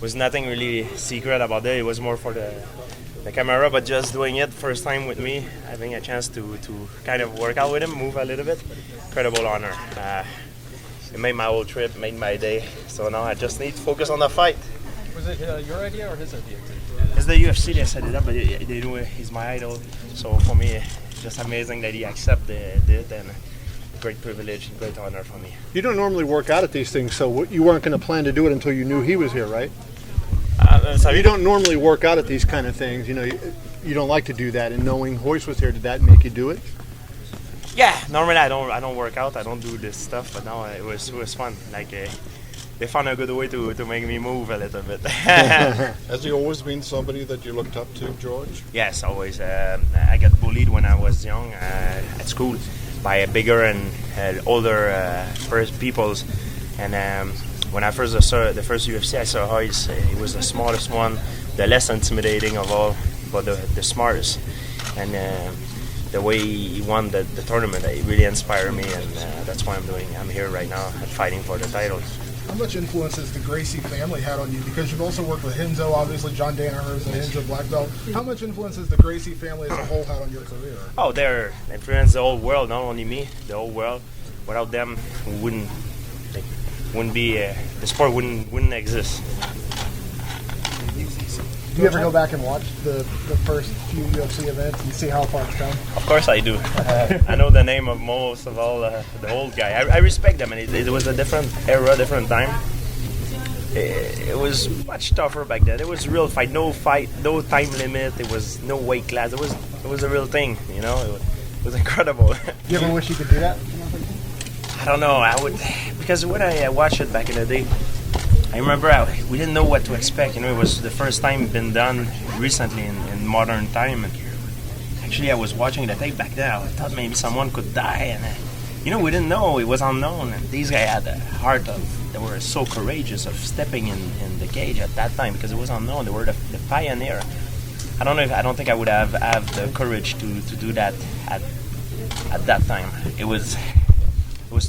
was nothing really secret about it. It was more for the camera, but just doing it first time with me, having a chance to kind of work out with him, move a little bit, incredible honor. It made my whole trip, made my day. So now I just need to focus on the fight. Was it your idea or his idea? It's the UFC that set it up, but they know he's my idol. So for me, it's just amazing that he accepted it, and great privilege and great honor for me. You don't normally work out at these things, so you weren't going to plan to do it until you knew he was here, right? So you don't normally work out at these kind of things. You know, you don't like to do that. And knowing Hoist was here, did that make you do it? Yeah, normally I don't work out. I don't do this stuff, but now it was fun. Like they found a good way to make me move a little bit. Has he always been somebody that you looked up to, George? Yes, always. I got bullied when I was young at school by a bigger and older first peoples, and when I first saw the first UFC, I saw how he was the smartest one, the less intimidating of all, but the smartest. And the way he won the tournament, it really inspired me, and that's why I'm here right now and fighting for the title. How much influence has the Gracie family had on you? Because you've also worked with Henzo, obviously John Danaher is a Henzo black belt. How much influence has the Gracie family as a whole had on your career? Oh, they're influenced the whole world, not only me, the whole world. Without them, we wouldn't be the sport wouldn't exist. Do you ever go back and watch the first few UFC events and see how far it's come? Of course I do. I know the name of most of all the old guy. I respect them, and it was a different era, different time. It was much tougher back then. It was a real fight, no time limit. It was no weight class. It was a real thing, you know. It was incredible. You ever wish you could do that? I don't know. I would, because when I watched it back in the day, I remember we didn't know what to expect. You know, it was the first time been done recently in modern time. And actually, I was watching the tape back then. I thought maybe someone could die, and you know, we didn't know. It was unknown. And these guys had the heart of. They were so courageous of stepping in the cage at that time because it was unknown. They were the pioneer. I don't think I would have the courage to do that at that time. It was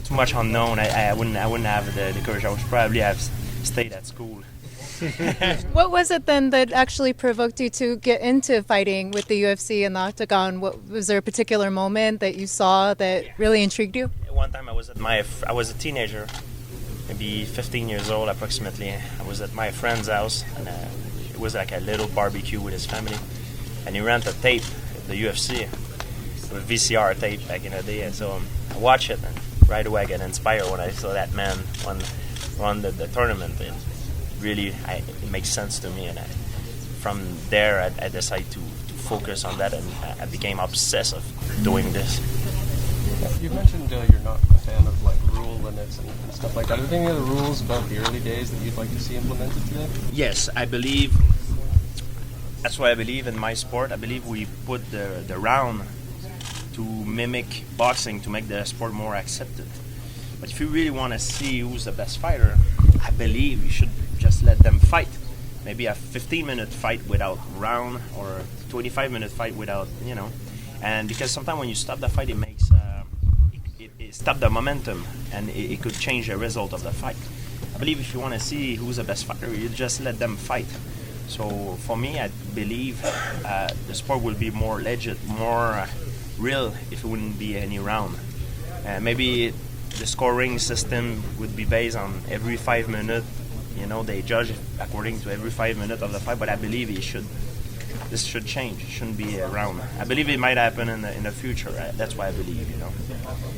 too much unknown. I wouldn't have the courage. I would probably have stayed at school. What was it then that actually provoked you to get into fighting with the UFC and the Octagon? Was there a particular moment that you saw that really intrigued you? One time I was a teenager, maybe 15 years old approximately. I was at my friend's house, and it was like a little barbecue with his family, and he rented a tape of the UFC, with VCR tape back in the day. And so I watched it, and right away I got inspired when I saw that man won the tournament. And really, it makes sense to me, and from there I decided to focus on that, and I became obsessed of doing this. You mentioned you're not a fan of like rule limits and stuff like that. Are there any other rules about the early days that you'd like to see implemented today? Yes, I believe. That's why I believe in my sport. I believe we put the round to mimic boxing to make the sport more accepted. But if you really want to see who's the best fighter, I believe you should just let them fight. Maybe a 15-minute fight without round, or a 25-minute fight without, you know. And because sometimes when you stop the fight, it makes it stop the momentum, and it could change the result of the fight. I believe if you want to see who's the best fighter, you just let them fight. So for me, I believe the sport will be more legit, more real if it wouldn't be any round. Maybe the scoring system would be based on every 5 minutes. You know, they judge according to every 5 minutes of the fight. But I believe this should change. It shouldn't be a round. I believe it might happen in the future. That's why I believe, you know.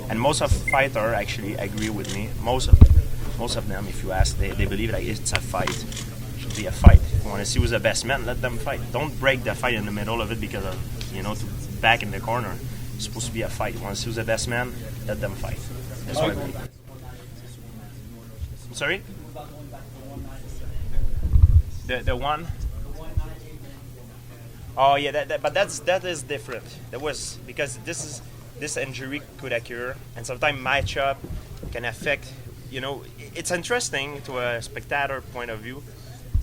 And most of fighters actually agree with me. Most of them, if you ask, they believe that it's a fight. It should be a fight. If you want to see who's the best man, let them fight. Don't break the fight in the middle of it because of, you know, to back in the corner. It's supposed to be a fight. You want to see who's the best man, let them fight. That's what I believe. I'm sorry? The one? Oh yeah, but that is different. That was because this injury could occur, and sometimes matchup can affect. You know, it's interesting to a spectator point of view,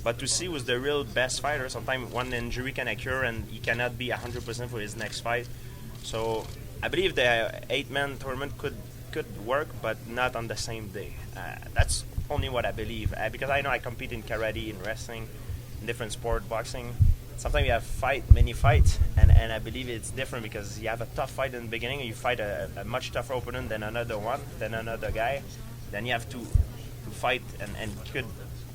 but to see who's the real best fighter, sometimes one injury can occur and he cannot be 100% for his next fight. So I believe the 8-man tournament could work, but not on the same day. That's only what I believe, because I know I compete in karate, in wrestling, in different sport, boxing. Sometimes you have many fights, and I believe it's different because you have a tough fight in the beginning, you fight a much tougher opponent than another one, than another guy, then you have to fight and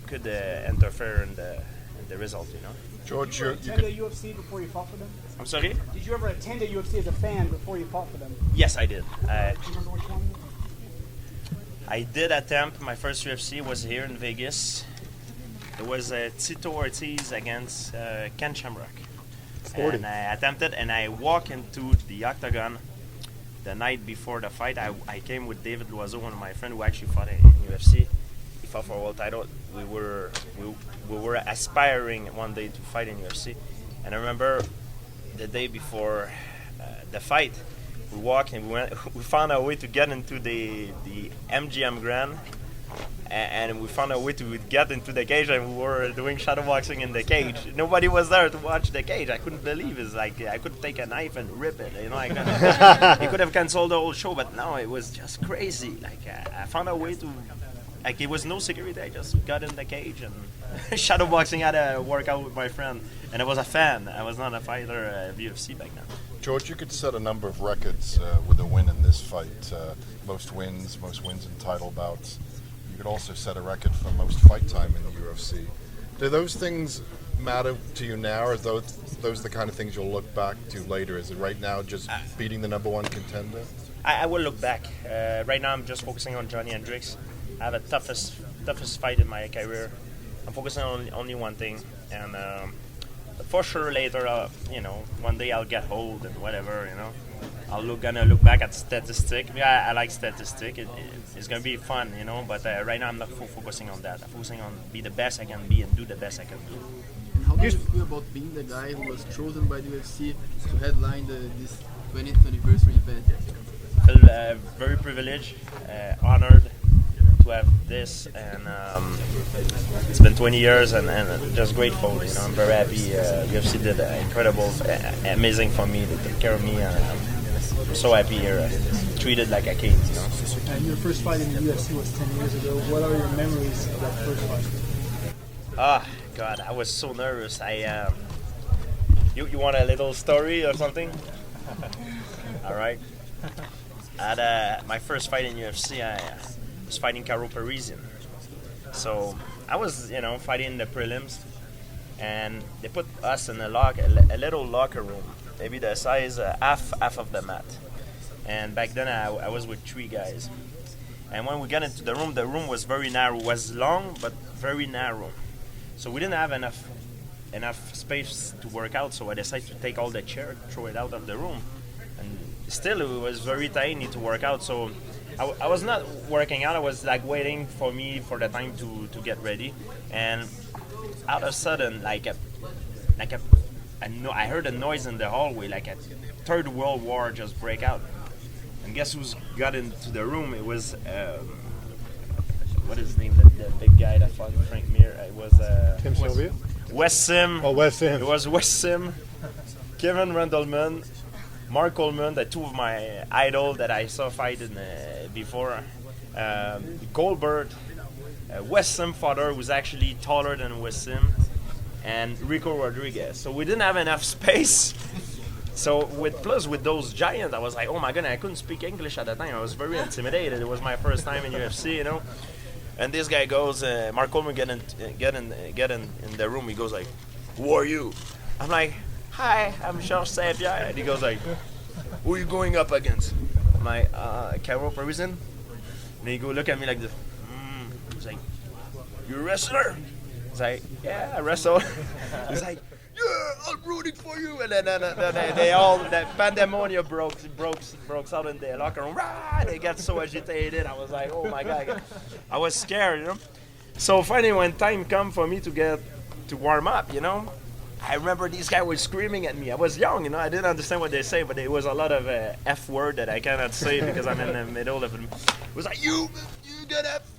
could interfere in the result, you know. George, Did you attend a UFC before you fought for them? I'm sorry? Did you ever attend a UFC as a fan before you fought for them? Yes, I did. Do you remember which one? I did attempt, my first UFC was here in Vegas. It was Tito Ortiz against Ken Shamrock. And I attempted, and I walked into the octagon the night before the fight. I came with David Loiseau, one of my friends who actually fought in UFC. He fought for a world title. We were aspiring one day to fight in UFC. And I remember the day before the fight, we walked and we found a way to get into the MGM Grand. And we found a way to get into the cage, and we were doing shadow boxing in the cage. Nobody was there to watch the cage. I couldn't believe it. It's like I could take a knife and rip it. You know, he could have canceled the whole show, but no, it was just crazy. Like I found a way to, like it was no security. I just got in the cage and shadow boxing. Had a workout with my friend, and I was a fan. I was not a fighter of UFC back then. George, you could set a number of records with a win in this fight. Most wins in title bouts. You could also set a record for most fight time in the UFC. Do those things matter to you now, or are those the kind of things you'll look back to later? Is it right now just beating the number one contender? I will look back. Right now I'm just focusing on Johnny Hendricks. I have a toughest fight in my career. I'm focusing on only one thing, and for sure later, one day I'll get old and whatever, gonna look back at statistic. Yeah, I like statistic. It's gonna be fun, But right now I'm not focusing on that. I'm focusing on be the best I can be and do the best I can do. And how do you feel about being the guy who was chosen by the UFC to headline this 20th anniversary event? I feel very privileged, honored to have this, and it's been 20 years and just grateful. I'm very happy. UFC did incredible, amazing for me. They took care of me. I'm so happy here. Treated like a king. And your first fight in the UFC was 10 years ago. What are your memories of that first fight? God, I was so nervous. You want a little story or something? All right. At my first fight in UFC, I was fighting Caro Parisian. So I was, fighting in the prelims, and they put us in a little locker room, maybe the size half of the mat. And back then I was with 3 guys. And when we got into the room was very narrow. It was long but very narrow. So we didn't have enough space to work out. So I decided to take all the chair, throw it out of the room. And still it was very tiny to work out. So I was not working out. I was like waiting for the time to get ready. And out of a sudden, I heard a noise in the hallway, like a Third World War just break out. And guess who's got into the room? It was what is his name? The big guy that fought Frank Mir. It was Tim Sylvia? Wes Sim. Oh, Wes Sim. It was Wes Sim, Kevin Randleman, Mark Coleman, the 2 of my idols that I saw fighting before. Goldberg, Wes Sim father was actually taller than Wes Sim, and Rico Rodriguez. So we didn't have enough space. So with those giants, I was like, oh my goodness, I couldn't speak English at that time. I was very intimidated. It was my first time in UFC, And this guy goes, Mark Coleman get in the room. He goes like, who are you? I'm like, hi, I'm St Pierre. And he goes like, who are you going up against? I'm like, Caro Parisian. And he go look at me like this. He's like, you a wrestler? He's like, yeah, I wrestle. He's like, yeah, I'm rooting for you. And then they all, that pandemonium broke out in the locker room. Rah! They got so agitated. I was like, oh my God. I was scared, So finally, when time come for me to warm up, I remember these guys were screaming at me. I was young, I didn't understand what they say, but there was a lot of F word that I cannot say because I'm in the middle of it. It was like, you got F.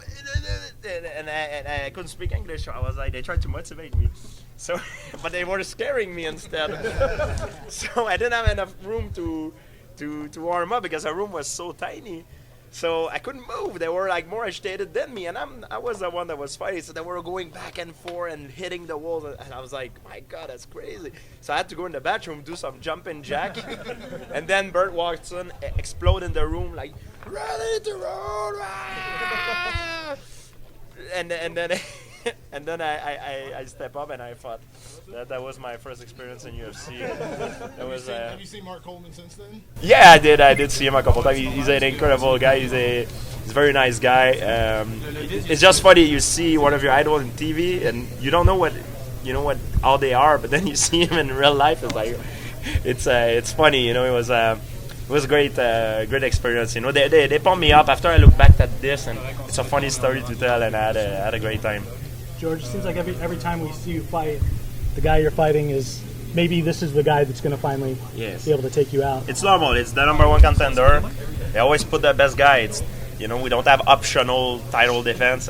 And I couldn't speak English, so I was like, they tried to motivate me. So, but they were scaring me instead. So I didn't have enough room to warm up because our room was so tiny. So I couldn't move. They were like more agitated than me, and I was the one that was fighting. So they were going back and forth and hitting the walls, and I was like, my God, that's crazy. So I had to go in the bathroom, do some jumping jack, and then Bert walks in, explode in the room like, ready to roll, ah! and then and then I step up and I fought. That was my first experience in UFC. That was. Have you seen Mark Coleman since then? Yeah, I did. I did see him a couple times. He's an incredible guy. He's a very nice guy. It's just funny. You see one of your idols on TV, and you don't know how they are, but then you see him in real life. It's like, it's funny. It was a great experience. They pumped me up after I look back at this, and it's a funny story to tell, and I had a great time. George, it seems like every time we see you fight, the guy you're fighting is maybe this is the guy that's going to finally be able to take you out. It's normal. It's the number one contender. They always put the best guy. It's we don't have optional title defense,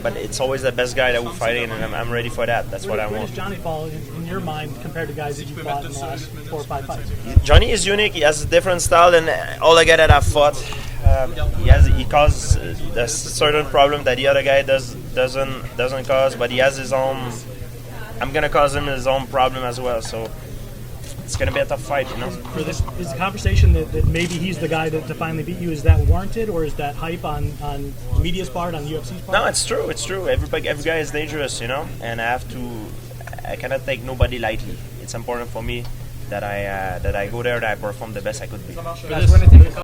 but it's always the best guy that we're fighting, and I'm ready for that. That's what I Where want. does Johnny fall in your mind compared to guys that you fought in the last 4 or 5 fights? Johnny is unique. He has a different style than all the guys that I've fought. He causes a certain problem that the other guy doesn't cause, but he has his own. I'm gonna cause him his own problem as well. So it's gonna be a tough fight, For this, is the conversation that maybe he's the guy to finally beat you, is that warranted, or is that hype on the media's part, on the UFC's part? No, it's true. It's true. Every guy is dangerous, and I cannot take nobody lightly. It's important for me that I go there and I perform the best I could be. Guys, we're going to take a